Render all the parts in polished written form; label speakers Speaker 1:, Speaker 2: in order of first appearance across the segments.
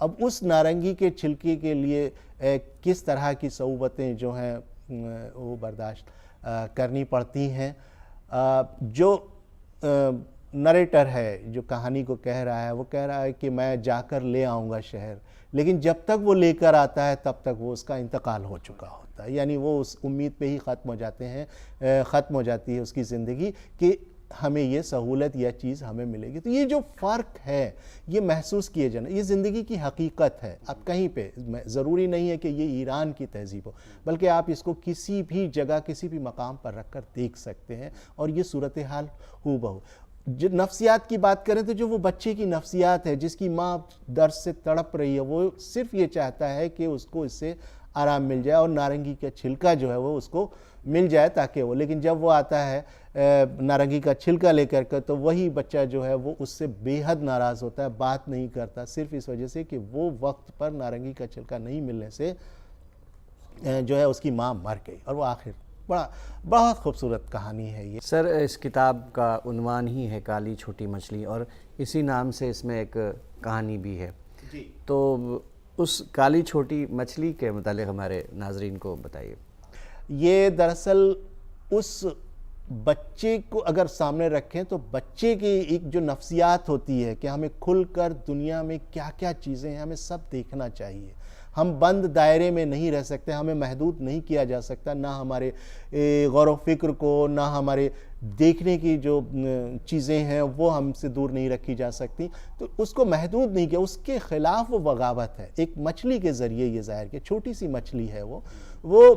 Speaker 1: اب اس نارنگی کے چھلکے کے لیے کس طرح کی صعوبتیں جو ہیں وہ برداشت کرنی پڑتی ہیں. جو نریٹر ہے جو کہانی کو کہہ رہا ہے وہ کہہ رہا ہے کہ میں جا کر لے آؤں گا شہر, لیکن جب تک وہ لے کر آتا ہے تب تک وہ اس کا انتقال ہو چکا ہوتا ہے. یعنی وہ اس امید پہ ہی ختم ہو جاتی ہے اس کی زندگی کہ ہمیں یہ سہولت یا چیز ہمیں ملے گی. تو یہ جو فرق ہے یہ محسوس کیے جانا, یہ زندگی کی حقیقت ہے. اب کہیں پہ ضروری نہیں ہے کہ یہ ایران کی تہذیب ہو, بلکہ آپ اس کو کسی بھی جگہ کسی بھی مقام پر رکھ کر دیکھ سکتے ہیں, اور یہ صورتحال ہو بہو. جو نفسیات کی بات کریں تو جو وہ بچے کی نفسیات ہے جس کی ماں درد سے تڑپ رہی ہے, وہ صرف یہ چاہتا ہے کہ اس کو اس سے آرام مل جائے اور نارنگی کا چھلکا جو ہے وہ اس کو مل جائے تاکہ وہ, لیکن جب وہ آتا ہے نارنگی کا چھلکا لے کر تو وہی بچہ جو ہے وہ اس سے بے حد ناراض ہوتا ہے, بات نہیں کرتا, صرف اس وجہ سے کہ وہ وقت پر نارنگی کا چھلکا نہیں ملنے سے جو ہے اس کی ماں مر گئی. اور وہ آخر بہت خوبصورت کہانی ہے یہ.
Speaker 2: سر اس کتاب کا عنوان ہی ہے کالی چھوٹی مچھلی, اور اسی نام سے اس میں ایک کہانی بھی ہے. تو اس کالی چھوٹی مچھلی کے متعلق ہمارے ناظرین کو بتائیے.
Speaker 1: یہ دراصل اس بچے کو اگر سامنے رکھیں تو بچے کی ایک جو نفسیات ہوتی ہے کہ ہمیں کھل کر دنیا میں کیا کیا چیزیں ہیں ہمیں سب دیکھنا چاہیے. ہم بند دائرے میں نہیں رہ سکتے, ہمیں محدود نہیں کیا جا سکتا, نہ ہمارے غور و فکر کو, نہ ہمارے دیکھنے کی جو چیزیں ہیں وہ ہم سے دور نہیں رکھی جا سکتی. تو اس کو محدود نہیں کیا, اس کے خلاف وہ بغاوت ہے. ایک مچھلی کے ذریعے یہ ظاہر کہ چھوٹی سی مچھلی ہے وہ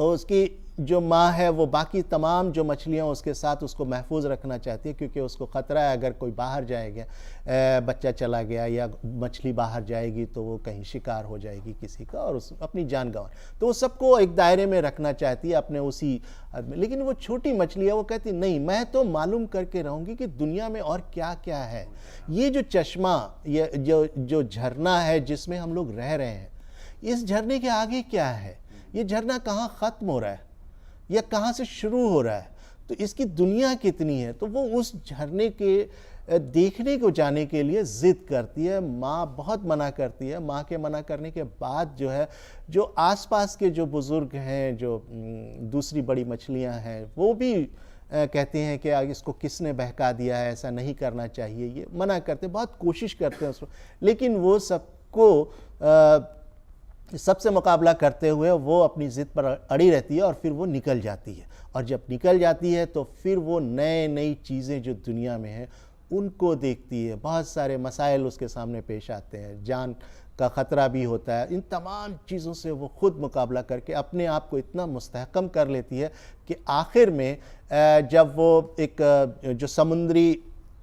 Speaker 1: اس کی جو ماں ہے وہ باقی تمام جو مچھلیاں اس کے ساتھ اس کو محفوظ رکھنا چاہتی ہے, کیونکہ اس کو خطرہ ہے اگر کوئی باہر جائے گا, بچہ چلا گیا یا مچھلی باہر جائے گی تو وہ کہیں شکار ہو جائے گی کسی کا اور اپنی جان گنوا. تو وہ سب کو ایک دائرے میں رکھنا چاہتی ہے اپنے اسی میں, لیکن وہ چھوٹی مچھلی ہے وہ کہتی نہیں, میں تو معلوم کر کے رہوں گی کہ دنیا میں اور کیا کیا ہے. یہ جو چشمہ, یہ جو جھرنا ہے جس میں ہم لوگ رہ رہے ہیں, اس جھرنے کے آگے کیا ہے, یہ جھرنا کہاں ختم ہو رہا ہے یا کہاں سے شروع ہو رہا ہے, تو اس کی دنیا کتنی ہے. تو وہ اس جھرنے کے دیکھنے کو جانے کے لیے ضد کرتی ہے. ماں بہت منع کرتی ہے. ماں کے منع کرنے کے بعد جو ہے جو آس پاس کے جو بزرگ ہیں, جو دوسری بڑی مچھلیاں ہیں, وہ بھی کہتے ہیں کہ اس کو کس نے بہکا دیا ہے, ایسا نہیں کرنا چاہیے, یہ منع کرتے, بہت کوشش کرتے ہیں اس کو, لیکن وہ سب سے مقابلہ کرتے ہوئے وہ اپنی ضد پر اڑی رہتی ہے اور پھر وہ نکل جاتی ہے. اور جب نکل جاتی ہے تو پھر وہ نئی چیزیں جو دنیا میں ہیں ان کو دیکھتی ہے. بہت سارے مسائل اس کے سامنے پیش آتے ہیں, جان کا خطرہ بھی ہوتا ہے. ان تمام چیزوں سے وہ خود مقابلہ کر کے اپنے آپ کو اتنا مستحکم کر لیتی ہے کہ آخر میں جب وہ ایک جو سمندری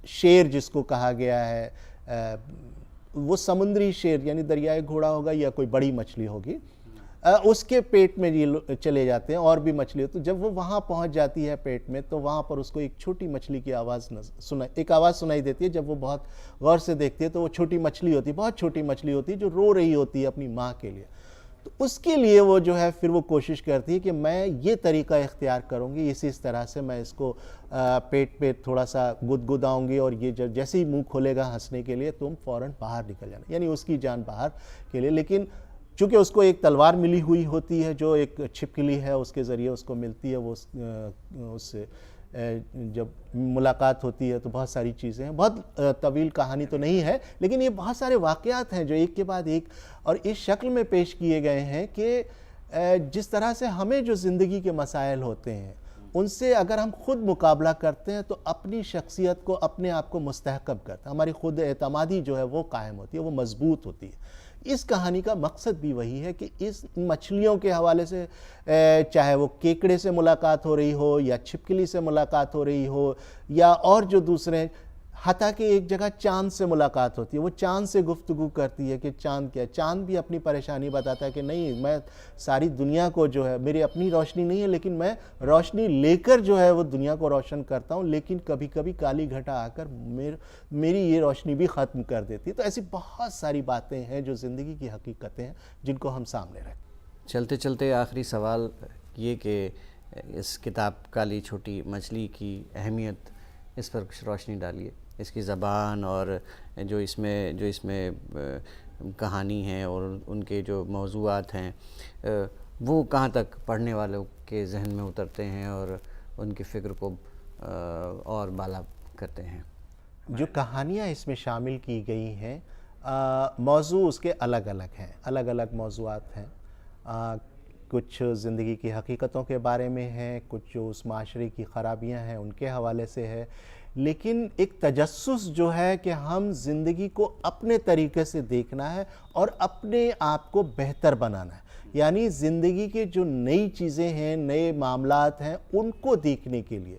Speaker 1: شیر جس کو کہا گیا ہے, وہ سمندری شیر یعنی دریائے گھوڑا ہوگا یا کوئی بڑی مچھلی ہوگی, اس کے پیٹ میں یہ چلے جاتے ہیں اور بھی مچھلی. تو جب وہ وہاں پہنچ جاتی ہے پیٹ میں تو وہاں پر اس کو ایک چھوٹی مچھلی کی آواز سنائی دیتی ہے. جب وہ بہت غور سے دیکھتی ہے تو وہ چھوٹی مچھلی ہوتی ہے, بہت چھوٹی مچھلی ہوتی ہے جو رو رہی ہوتی ہے اپنی ماں کے لیے. تو اس کے لیے وہ جو ہے پھر وہ کوشش کرتی ہے کہ میں یہ طریقہ اختیار کروں گی, اس طرح سے میں اس کو پیٹ پہ تھوڑا سا گدگداؤں گی اور یہ جیسے ہی منہ کھولے گا ہنسنے کے لیے تم فوراً باہر نکل جانا, یعنی اس کی جان باہر کے لیے. لیکن چونکہ اس کو ایک تلوار ملی ہوئی ہوتی ہے جو ایک چھپکلی ہے اس کے ذریعے اس کو ملتی ہے, وہ اس سے جب ملاقات ہوتی ہے تو بہت ساری چیزیں ہیں. بہت طویل کہانی تو نہیں ہے لیکن یہ بہت سارے واقعات ہیں جو ایک کے بعد ایک اور اس شکل میں پیش کیے گئے ہیں کہ جس طرح سے ہمیں جو زندگی کے مسائل ہوتے ہیں ان سے اگر ہم خود مقابلہ کرتے ہیں تو اپنی شخصیت کو, اپنے آپ کو مستحکم کرتے ہیں, ہماری خود اعتمادی جو ہے وہ قائم ہوتی ہے, وہ مضبوط ہوتی ہے. اس کہانی کا مقصد بھی وہی ہے کہ اس مچھلیوں کے حوالے سے, چاہے وہ کیکڑے سے ملاقات ہو رہی ہو یا چھپکلی سے ملاقات ہو رہی ہو یا اور جو دوسرے, حتیٰ کہ ایک جگہ چاند سے ملاقات ہوتی ہے, وہ چاند سے گفتگو کرتی ہے کہ چاند کیا. چاند بھی اپنی پریشانی بتاتا ہے کہ نہیں, میں ساری دنیا کو جو ہے, میری اپنی روشنی نہیں ہے لیکن میں روشنی لے کر جو ہے وہ دنیا کو روشن کرتا ہوں, لیکن کبھی کبھی کالی گھٹا آ کر میری یہ روشنی بھی ختم کر دیتی ہے. تو ایسی بہت ساری باتیں ہیں جو زندگی کی حقیقتیں ہیں جن کو ہم سامنے رکھیں.
Speaker 2: چلتے چلتے آخری سوال یہ کہ اس کتاب کالی چھوٹی مچھلی کی اہمیت, اس پر کچھ روشنی ڈالیے. اس کی زبان اور جو اس میں کہانی ہے اور ان کے جو موضوعات ہیں وہ کہاں تک پڑھنے والوں کے ذہن میں اترتے ہیں اور ان کی فکر کو اور بالا کرتے ہیں؟
Speaker 1: جو کہانیاں اس میں شامل کی گئی ہیں موضوع اس کے الگ الگ ہیں، الگ الگ موضوعات ہیں. کچھ زندگی کی حقیقتوں کے بارے میں ہیں، کچھ جو اس معاشرے کی خرابیاں ہیں ان کے حوالے سے ہے، لیکن ایک تجسس جو ہے کہ ہم زندگی کو اپنے طریقے سے دیکھنا ہے اور اپنے آپ کو بہتر بنانا ہے. یعنی زندگی کے جو نئی چیزیں ہیں، نئے معاملات ہیں، ان کو دیکھنے کے لیے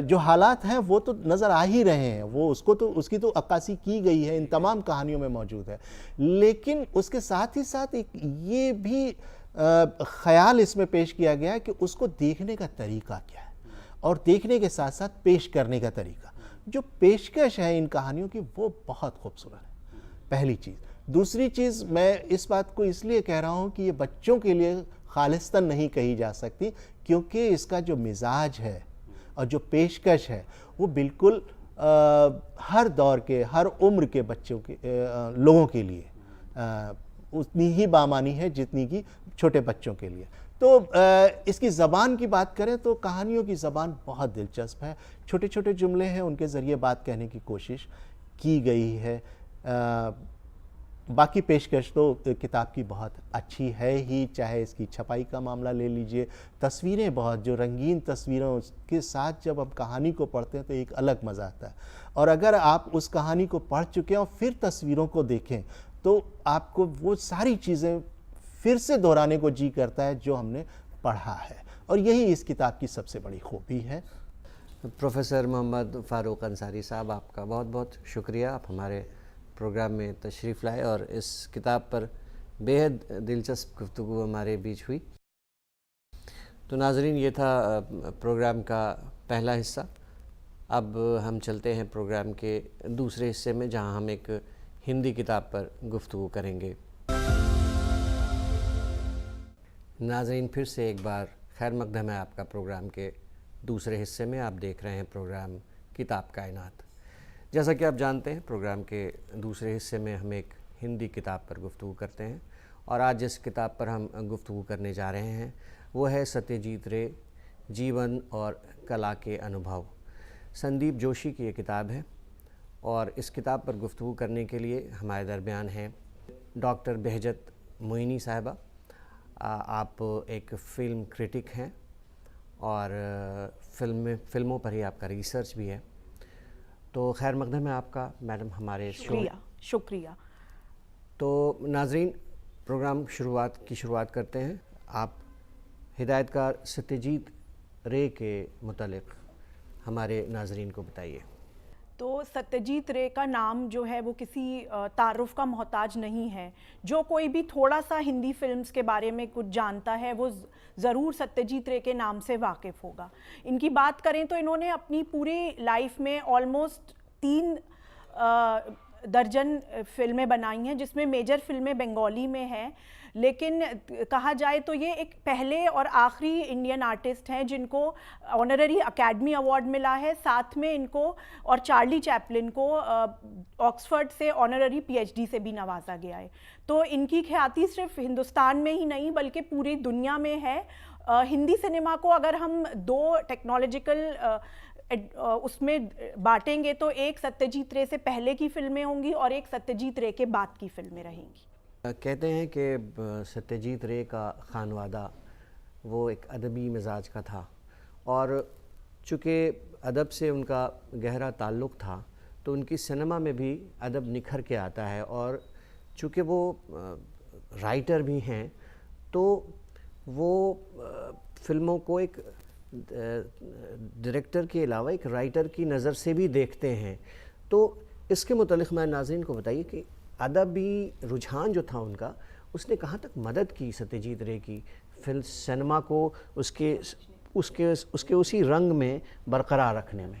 Speaker 1: جو حالات ہیں وہ تو نظر آ ہی رہے ہیں، وہ اس کی تو عکاسی کی گئی ہے، ان تمام کہانیوں میں موجود ہے. لیکن اس کے ساتھ ہی ساتھ ایک یہ بھی خیال اس میں پیش کیا گیا ہے کہ اس کو دیکھنے کا طریقہ کیا ہے، اور دیکھنے کے ساتھ ساتھ پیش کرنے کا طریقہ. جو پیشکش ہے ان کہانیوں کی وہ بہت خوبصورت ہے، پہلی چیز. دوسری چیز، میں اس بات کو اس لیے کہہ رہا ہوں کہ یہ بچوں کے لیے خالصتاً نہیں کہی جا سکتی، کیونکہ اس کا جو مزاج ہے اور جو پیشکش ہے وہ بالکل ہر دور کے، ہر عمر کے بچوں کے لوگوں کے لیے اتنی ہی بامانی ہے جتنی کہ چھوٹے بچوں کے لیے. تو اس کی زبان کی بات کریں تو کہانیوں کی زبان بہت دلچسپ ہے، چھوٹے چھوٹے جملے ہیں، ان کے ذریعے بات کہنے کی کوشش کی گئی ہے. باقی پیشکش تو کتاب کی بہت اچھی ہے ہی، چاہے اس کی چھپائی کا معاملہ لے لیجئے، تصویریں بہت جو رنگین تصویروں کے ساتھ جب ہم کہانی کو پڑھتے ہیں تو ایک الگ مزہ آتا ہے. اور اگر آپ اس کہانی کو پڑھ چکے ہیں اور پھر تصویروں کو دیکھیں تو آپ کو وہ ساری چیزیں پھر سے دہرانے کو جی کرتا ہے جو ہم نے پڑھا ہے، اور یہی اس کتاب کی سب سے بڑی خوبی ہے.
Speaker 2: پروفیسر محمد فاروق انصاری صاحب، آپ کا بہت بہت شکریہ، آپ ہمارے پروگرام میں تشریف لائے اور اس کتاب پر بے حد دلچسپ گفتگو ہمارے بیچ ہوئی. تو ناظرین، یہ تھا پروگرام کا پہلا حصہ. اب ہم چلتے ہیں پروگرام کے دوسرے حصے میں، جہاں ہم ایک ہندی کتاب پر گفتگو کریں گے. ناظرین، پھر سے ایک بار خیر مقدم ہے آپ کا پروگرام کے دوسرے حصے میں. آپ دیکھ رہے ہیں پروگرام کتاب کائنات. جیسا کہ آپ جانتے ہیں، پروگرام کے دوسرے حصے میں ہم ایک ہندی کتاب پر گفتگو کرتے ہیں، اور آج جس کتاب پر ہم گفتگو کرنے جا رہے ہیں وہ ہے ستیہ جیت رے، جیون اور کلا کے انوبھو. سندیپ جوشی کی یہ کتاب ہے، اور اس کتاب پر گفتگو کرنے کے لیے ہمارے درمیان ہیں ڈاکٹر بہجت معینی صاحبہ. آپ ایک فلم کرٹک ہیں اور فلموں پر ہی آپ کا ریسرچ بھی ہے. تو خیر مقدم ہے آپ کا میڈم ہمارے شو.
Speaker 3: شکریہ.
Speaker 2: تو ناظرین، پروگرام کی شروعات کرتے ہیں. آپ ہدایت کار ستیہ جیت رے کے متعلق ہمارے ناظرین کو بتائیے.
Speaker 3: تو ستیہ جیت رے کا نام جو ہے وہ کسی تعارف کا محتاج نہیں ہے. جو کوئی بھی تھوڑا سا ہندی فلمز کے بارے میں کچھ جانتا ہے وہ ضرور ستیہ جیت رے کے نام سے واقف ہوگا. ان کی بات کریں تو انہوں نے اپنی پوری لائف میں آلموسٹ 3 درجن فلمیں بنائی ہیں، جس میں میجر فلمیں بنگالی میں ہیں. لیکن کہا جائے تو یہ ایک پہلے اور آخری انڈین آرٹسٹ ہیں جن کو آنرری اکیڈمی ایوارڈ ملا ہے. ساتھ میں ان کو اور چارلی چیپلن کو آکسفورڈ سے آنرری PhD سے بھی نوازا گیا ہے. تو ان کی ಖ್ಯಾತಿ صرف ہندوستان میں ہی نہیں بلکہ پوری دنیا میں ہے. ہندی سنیما کو اگر ہم 2 ٹیکنالوجیکل اس میں بانٹیں گے تو ایک ستیہ جیت رے سے پہلے کی فلمیں ہوں گی اور ایک ستیہ جیت رے کے بعد کی فلمیں رہیں گی.
Speaker 2: کہتے ہیں کہ ستیہ جیت رے کا خانوادہ وہ ایک ادبی مزاج کا تھا، اور چونکہ ادب سے ان کا گہرا تعلق تھا تو ان کی سنیما میں بھی ادب نکھر کے آتا ہے. اور چونکہ وہ رائٹر بھی ہیں تو وہ فلموں کو ایک ڈائریکٹر کے علاوہ ایک رائٹر کی نظر سے بھی دیکھتے ہیں. تو اس کے متعلق میں ناظرین کو بتائیے کہ ادبی رجحان جو تھا ان کا، اس نے کہاں تک مدد کی ستیہ جیت رے کی فلم سنیما کو اس کے اسی رنگ میں برقرار رکھنے میں؟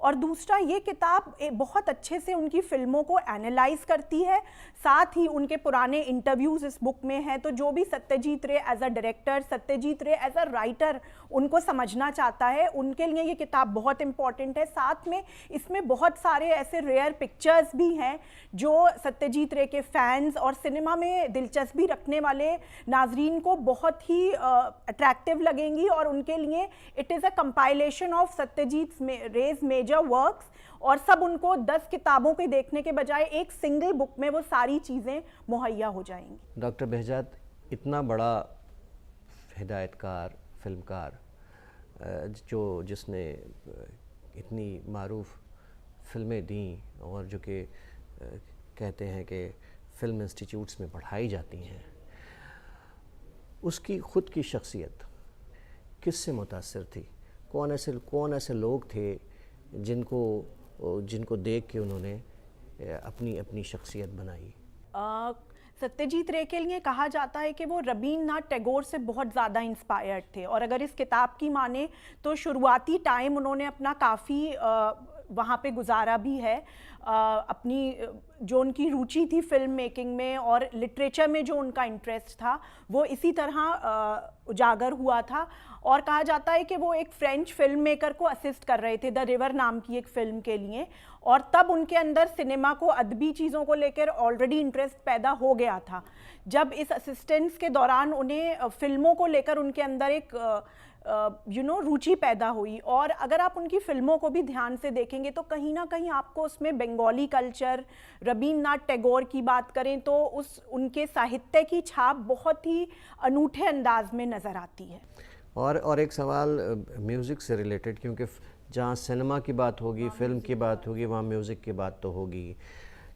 Speaker 3: اور دوسرا یہ کتاب بہت اچھے سے ان کی فلموں کو اینالائز کرتی ہے, ساتھ ہی ان کے پرانے انٹرویوز اس بک میں ہیں, تو جو بھی ستیہ رے ایز اے ڈائریکٹر, ستیہ رے ایز اے رائٹر ان کو سمجھنا چاہتا ہے, ان کے لیے یہ کتاب بہت امپورٹنٹ ہے. ساتھ میں اس میں بہت سارے ایسے ریئر پکچرز بھی ہیں جو ستیہ رے کے فینز اور سنیما میں دلچسپی رکھنے والے ناظرین کو بہت ہی اٹریکٹیو لگیں گی, اور ان کے لیے it is a compilation of Satya ریز میجر ورکس, اور سب ان کو 10 کتابوں کے دیکھنے کے بجائے ایک سنگل بک میں وہ ساری چیزیں مہیا ہو جائیں گی.
Speaker 2: ڈاکٹر بہجات, اتنا بڑا ہدایت کار, فلم کار, جس نے اتنی معروف فلمیں دیں اور جو کہ کہتے ہیں کہ فلم انسٹیٹیوٹس میں پڑھائی جاتی ہیں, اس کی خود کی شخصیت کس سے متاثر تھی؟ کون ایسے لوگ تھے جن کو دیکھ کے انہوں نے اپنی شخصیت بنائی؟
Speaker 3: ستیہ رے کے لیے کہا جاتا ہے کہ وہ ربین ناتھ ٹیگور سے بہت زیادہ انسپائرڈ تھے, اور اگر اس کتاب کی مانے تو شروعاتی ٹائم انہوں نے اپنا کافی وہاں پہ گزارا بھی ہے. اپنی جو ان کی روچی تھی فلم میکنگ میں اور لٹریچر میں جو ان کا انٹرسٹ تھا وہ اسی طرح اجاگر ہوا تھا, اور کہا جاتا ہے کہ وہ ایک فرینچ فلم میکر کو اسسٹ کر رہے تھے دا ریور نام کی ایک فلم کے لیے, اور تب ان کے اندر سنیما کو ادبی چیزوں کو لے کر آلریڈی انٹرسٹ پیدا ہو گیا تھا. جب اس اسسٹنس کے دوران انہیں فلموں کو لے کر ان کے اندر ایک روچی پیدا ہوئی, اور اگر آپ ان کی فلموں کو بھی دھیان سے دیکھیں گے تو کہیں نہ کہیں آپ کو اس میں بنگالی کلچر, ربین ناتھ ٹیگور کی بات کریں تو ان کے ساہتیہ کی چھاپ بہت ہی انوٹھے انداز میں نظر آتی ہے.
Speaker 2: اور ایک سوال میوزک سے ریلیٹڈ, کیونکہ جہاں سنیما کی بات ہوگی, فلم کی بات ہوگی, وہاں میوزک کی بات تو ہوگی.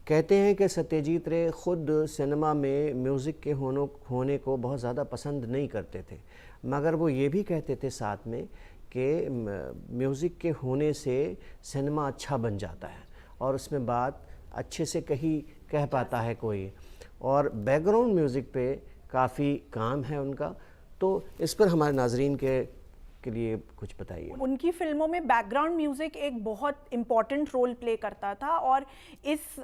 Speaker 2: کہتے ہیں کہ ستیہ رے خود سنیما میں میوزک کے ہونے کو بہت زیادہ پسند نہیں کرتے تھے, مگر وہ یہ بھی کہتے تھے ساتھ میں کہ میوزک کے ہونے سے سنیما اچھا بن جاتا ہے اور اس میں بات اچھے سے کہہ پاتا ہے کوئی, اور بیک گراؤنڈ میوزک پہ کافی کام ہے ان کا. تو اس پر ہمارے ناظرین کے لیے کچھ بتائیے.
Speaker 3: ان کی فلموں میں بیک گراؤنڈ میوزک ایک بہت امپورٹنٹ رول پلے کرتا تھا, اور اس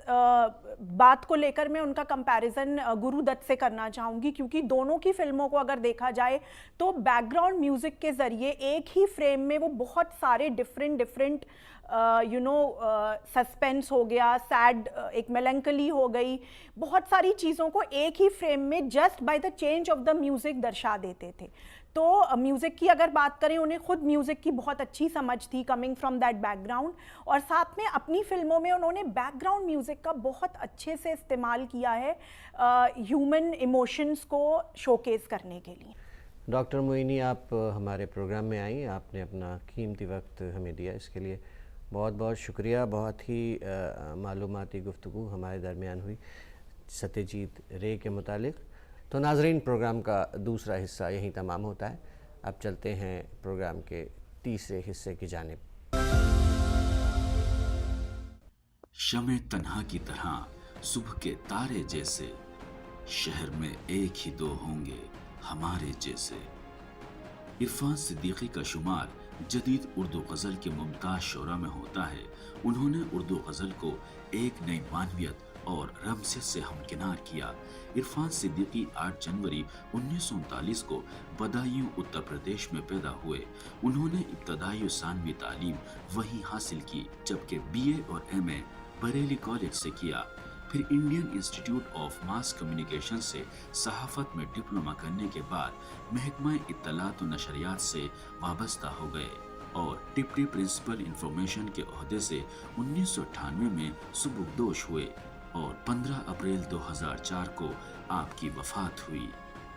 Speaker 3: بات کو لے کر میں ان کا کمپیریزن گرو دت سے کرنا چاہوں گی, کیونکہ دونوں کی فلموں کو اگر دیکھا جائے تو بیک گراؤنڈ میوزک کے ذریعے ایک ہی فریم میں وہ بہت سارے ڈفرینٹ سسپینس ہو گیا, سیڈ, ایک میلنکلی ہو گئی, بہت ساری چیزوں کو ایک ہی فریم میں just by the change of the music درشا دیتے تھے. تو میوزک کی اگر بات کریں, انہیں خود میوزک کی بہت اچھی سمجھ تھی coming from that back ground, اور ساتھ میں اپنی فلموں میں انہوں نے بیک گراؤنڈ میوزک کا بہت اچھے سے استعمال کیا ہے ہیومن ایموشنز کو شوکیس کرنے کے لیے.
Speaker 2: ڈاکٹر معینی, آپ ہمارے پروگرام میں آئیں, آپ نے اپنا قیمتی وقت ہمیں دیا, اس کے لیے بہت بہت شکریہ. بہت ہی معلوماتی گفتگو ہمارے درمیان ہوئی ستیہ رے کے متعلق. تو ناظرین, پروگرام کا دوسرا حصہ یہیں تمام ہوتا ہے. اب چلتے ہیں پروگرام کے تیسرے حصے کی جانب.
Speaker 4: شمع تنہا کی طرح صبح کے تارے جیسے, شہر میں ایک ہی دو ہوں گے ہمارے جیسے. عرفان صدیقی کا شمار جدید اردو غزل کے ممتاز شعراء میں ہوتا ہے. انہوں نے اردو غزل کو ایک نئی معنویت اور رمزیت سے ہمکنار کیا. عرفان صدیقی 8 جنوری 1939 کو بدایوں اتر پردیش میں پیدا ہوئے. انہوں نے ابتدائی و ثانوی تعلیم وہیں حاصل کی, جبکہ BA اور MA بریلی کالج سے کیا. پھر Indian institute of mass communication سے صحافت میں ڈپلومہ کرنے کے بعد محکمہ اطلاعات و نشریات سے وابستہ ہو گئے اور ڈپٹی پرنسپل انفارمیشن کے عہدے سے 1998 میں سبکدوش ہوئے, اور 15 اپریل 2004 کو آپ کی وفات ہوئی.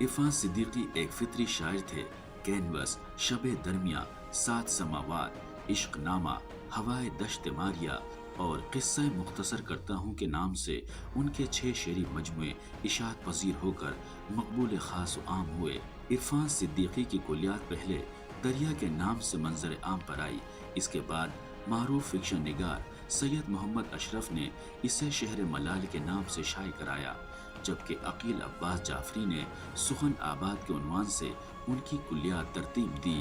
Speaker 4: عرفان صدیقی ایک فطری شاعر تھے. کینوس, شب درمیاں, 7 سماوات, عشق نامہ, ہوائے دشت ماریا اور قصہ مختصر کرتا ہوں کے نام سے ان کے 6 شعری مجموعے اشاعت پذیر ہو کر مقبول خاص و عام ہوئے. عرفان صدیقی کی کلیات پہلے دریا کے نام سے منظر عام پر آئی. اس کے بعد معروف فکشن نگار سید محمد اشرف نے اسے شہر ملال کے نام سے شائع کرایا, جبکہ عقیل عباس جعفری نے سخن آباد کے عنوان سے ان کی کلیات ترتیب دی.